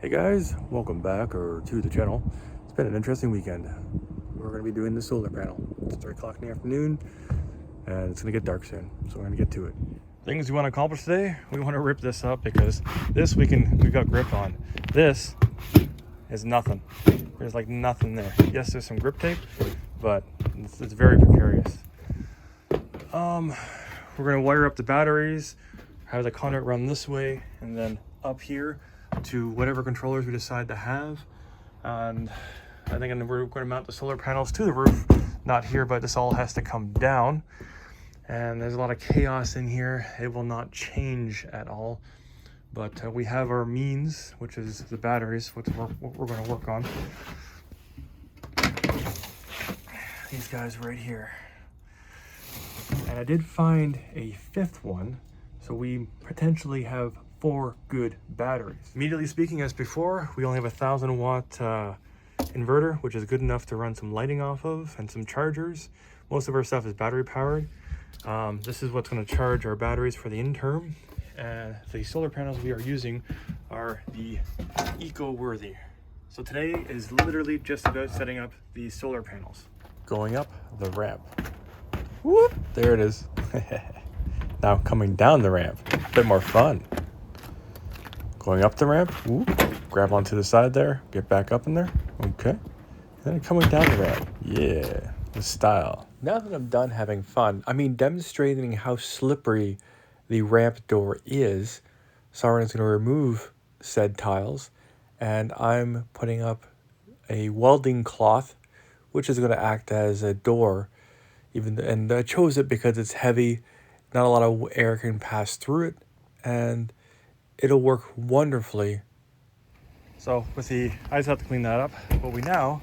Hey guys, welcome back or to the channel. It's been an interesting weekend. We're going to be doing the solar panel. It's 3 o'clock in the afternoon and it's going to get dark soon, so we're going to get to it. Things we want to accomplish today, we want to rip this up because this we got grip on. This is nothing. There's like nothing there. Yes, there's some grip tape, but it's very precarious. We're going to wire up the batteries, have the conduit run this way, and then up here to whatever controllers we decide to have. And I think we're going to mount the solar panels to the roof, not here, but this all has to come down. And there's a lot of chaos in here. It will not change at all, but we have our means, which is the batteries, what we're going to work on. These guys right here. And I did find a 5th one, so we potentially have 4 good batteries. Immediately speaking, as before, we only have a 1,000-watt inverter, which is good enough to run some lighting off of and some chargers. Most of our stuff is battery powered. This is what's going to charge our batteries for the interim. And the solar panels we are using are the eco-worthy. So today is literally just about setting up the solar panels. Going up the ramp. Whoop, there it is. Now coming down the ramp, a bit more fun. Going up the ramp, whoop, grab onto the side there, get back up in there, okay. And then coming down the ramp, yeah, with style. Now that I'm done having fun, demonstrating how slippery the ramp door is, Sauron's going to remove said tiles, and I'm putting up a welding cloth, which is going to act as a door. And I chose it because it's heavy, not a lot of air can pass through it, and it'll work wonderfully. So with I just have to clean that up, but we now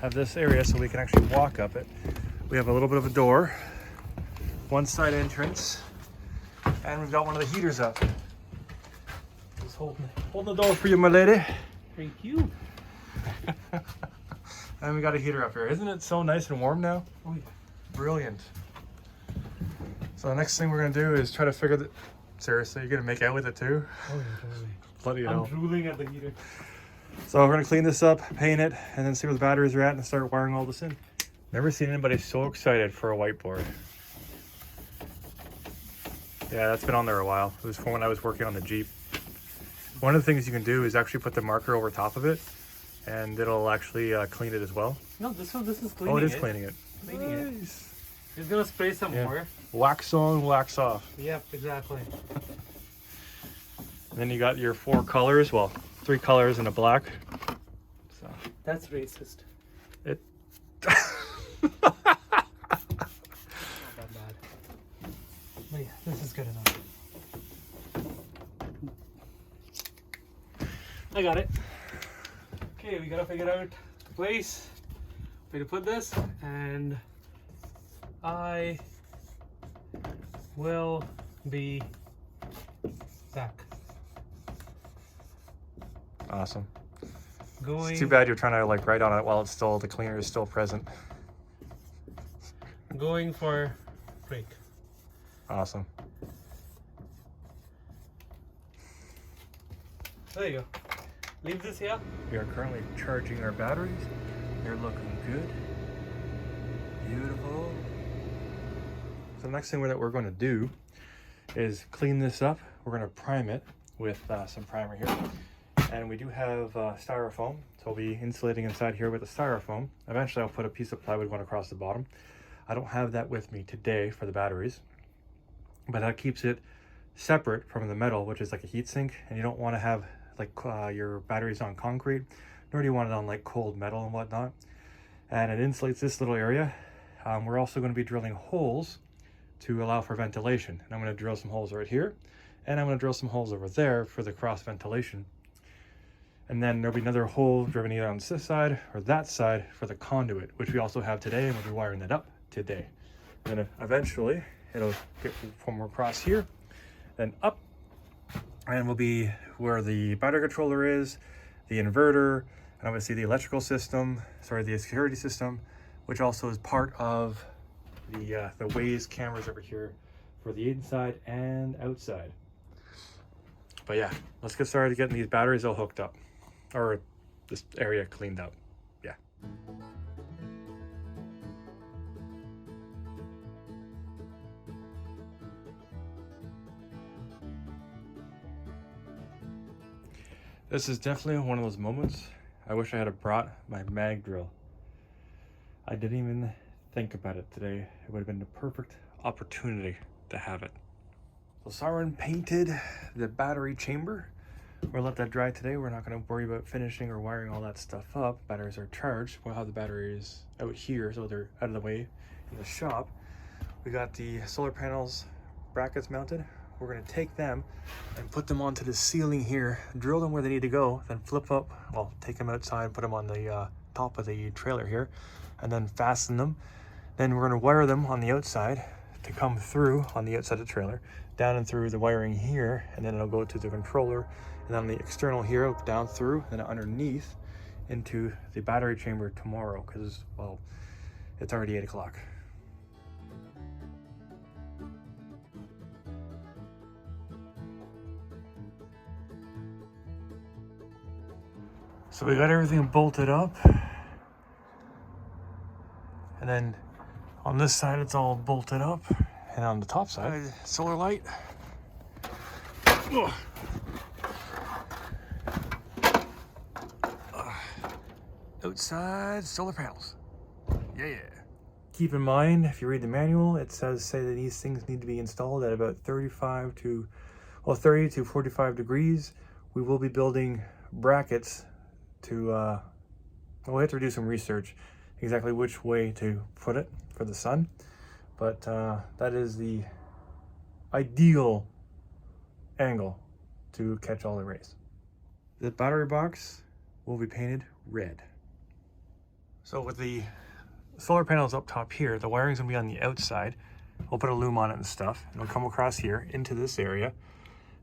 have this area so we can actually walk up it. We have a little bit of a door, one side entrance, and we've got one of the heaters up. Just holding the door for you, my lady. Thank you. And we got a heater up here. Isn't it so nice and warm now? Oh yeah. Brilliant. So the next thing we're gonna do is try to figure that. Seriously, you're gonna make out with it too? Oh yeah, totally. Bloody I'm hell. drooling at the heater. So we're gonna clean this up, paint it, and then see where the batteries are at and start wiring all this in. Never seen anybody so excited for a whiteboard. Yeah, that's been on there a while. It was from when I was working on the Jeep. One of the things you can do is actually put the marker over top of it, and it'll actually clean it as well. No, this is cleaning. Oh, it is cleaning it. Cleaning it. Nice. It's gonna spray some more. Wax on, wax off. Yep, exactly. And then you got your 4 colors, well, 3 colors and a black. So That's racist. it. Not that bad. But yeah, this is good enough. I got it. Okay, we gotta figure out the place where to put this, and I will be back. Awesome. Going. It's too bad you're trying to write on it while the cleaner is still present. Going for break. Awesome. There you go. Leave this here. We are currently charging our batteries. They're looking good. Beautiful. So the nenext thing that we're going to do is clean this up. We're going to prime it with some primer here. And we do have styrofoam, so we'll be insulating inside here with the styrofoam. Eventually I'll put a piece of plywood going across the bottom. I don't have that with me today for the batteries, but that keeps it separate from the metal, which is like a heat sink, and you don't want to have your batteries on concrete, nor do you want it on cold metal and whatnot. And it insulates this little area. We're also going to be drilling holes to allow for ventilation. And I'm going to drill some holes right here, and I'm going to drill some holes over there for the cross ventilation. And then there'll be another hole driven either on this side or that side for the conduit, which we also have today, and we'll be wiring that up today. And then eventually it'll get from across here, then up, and will be where the battery controller is, the inverter, and obviously the electrical system, the security system, which also is part of the Waze cameras over here for the inside and outside. But yeah, let's get started getting these batteries all hooked up. or this area cleaned up. Yeah. This is definitely one of those moments. I wish I had brought my mag drill. I didn't even think about it today. It would have been the perfect opportunity to have it. So Siren painted the battery chamber. We'll let that dry today. We're not going to worry about finishing or wiring all that stuff up. Batteries are charged. We'll have the batteries out here so they're out of the way in the shop. We got the solar panels brackets mounted. We're going to take them and put them onto the ceiling here, drill them where they need to go, then flip up, well, take them outside, put them on the top of the trailer here, and then fasten them. Then we're going to wire them on the outside to come through on the outside of the trailer, down and through the wiring here, and then it'll go to the controller, and on the external here, down through, then underneath into the battery chamber tomorrow, because, well, it's already 8 o'clock. So we got everything bolted up, and then on this side it's all bolted up, and on the top side, solar light. Outside solar panels. Yeah. Keep in mind, if you read the manual, it says that these things need to be installed at about 30 to 45 degrees. We will be building brackets to we have to do some research exactly which way to put it for the sun, but that is the ideal angle to catch all the rays. The battery box will be painted red. So with the solar panels up top here, the wiring's gonna be on the outside. We'll put a loom on it and stuff, and it'll come across here into this area,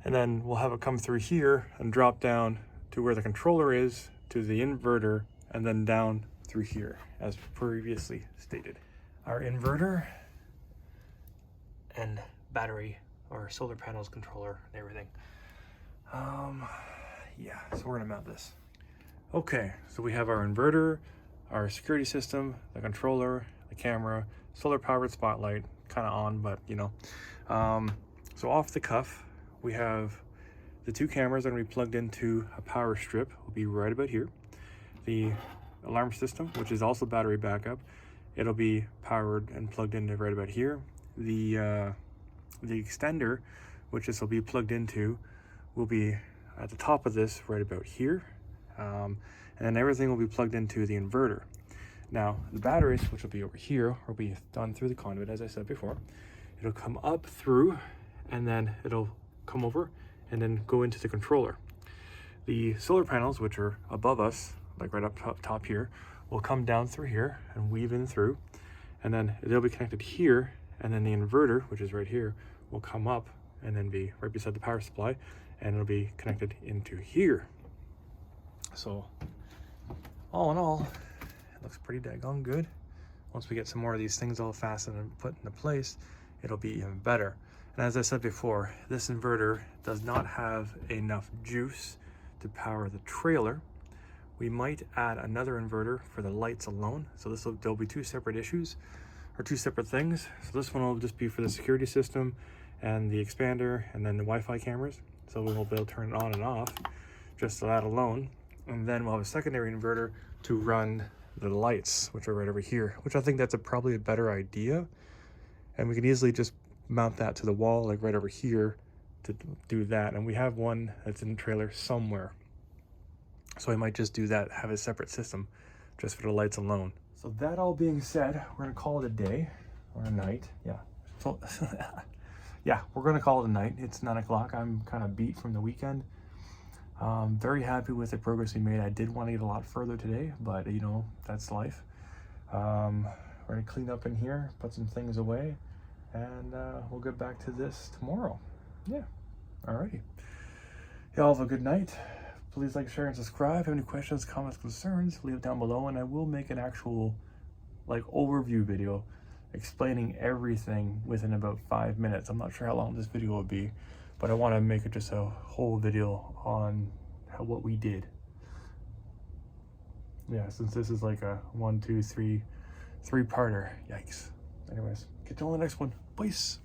and then we'll have it come through here and drop down to where the controller is, to the inverter, and then down through here, as previously stated. Our inverter and battery or solar panels controller and everything. Yeah, so we're gonna mount this. Okay, so we have our inverter, our security system, the controller, the camera, solar powered spotlight, kind of on, but you know. So off the cuff, we have the two cameras that are going to be plugged into a power strip, will be right about here. The alarm system, which is also battery backup, it'll be powered and plugged into right about here. The extender, which this will be plugged into, will be at the top of this right about here. And then everything will be plugged into the inverter. Now, the batteries, which will be over here, will be done through the conduit, as I said before. It'll come up through, and then it'll come over and then go into the controller. The solar panels, which are above us, like right up top here, will come down through here and weave in through, and then they'll be connected here, and then the inverter, which is right here, will come up and then be right beside the power supply, and it'll be connected into here. So all in all, it looks pretty daggone good. Once we get some more of these things all fastened and put into place, it'll be even better. And as I said before, this inverter does not have enough juice to power the trailer. We might add another inverter for the lights alone. So there'll be two separate issues, or two separate things. So this one will just be for the security system and the expander and then the Wi-Fi cameras. So we will be able to turn it on and off just that alone. And then we'll have a secondary inverter to run the lights, which are right over here, which I think that's probably a better idea. And we can easily just mount that to the wall, like right over here, to do that. And we have one that's in the trailer somewhere. So I might just do that, have a separate system just for the lights alone. So that all being said, we're gonna call it a day or a night. Yeah. So yeah, we're gonna call it a night. It's 9 o'clock. I'm kind of beat from the weekend. Very happy with the progress we made. I did want to get a lot further today, but you know, that's life. We're gonna clean up in here, put some things away, and we'll get back to this tomorrow. Yeah, alrighty. Y'all have a good night. Please like, share, and subscribe. If you have any questions, comments, concerns, leave it down below, and I will make an actual like overview video explaining everything within about 5 minutes. I'm not sure how long this video will be, but I want to make it just a whole video on what we did. Yeah, since this is like a 1, 2, 3 parter. Yikes. Anyways, get to on the next one. Peace.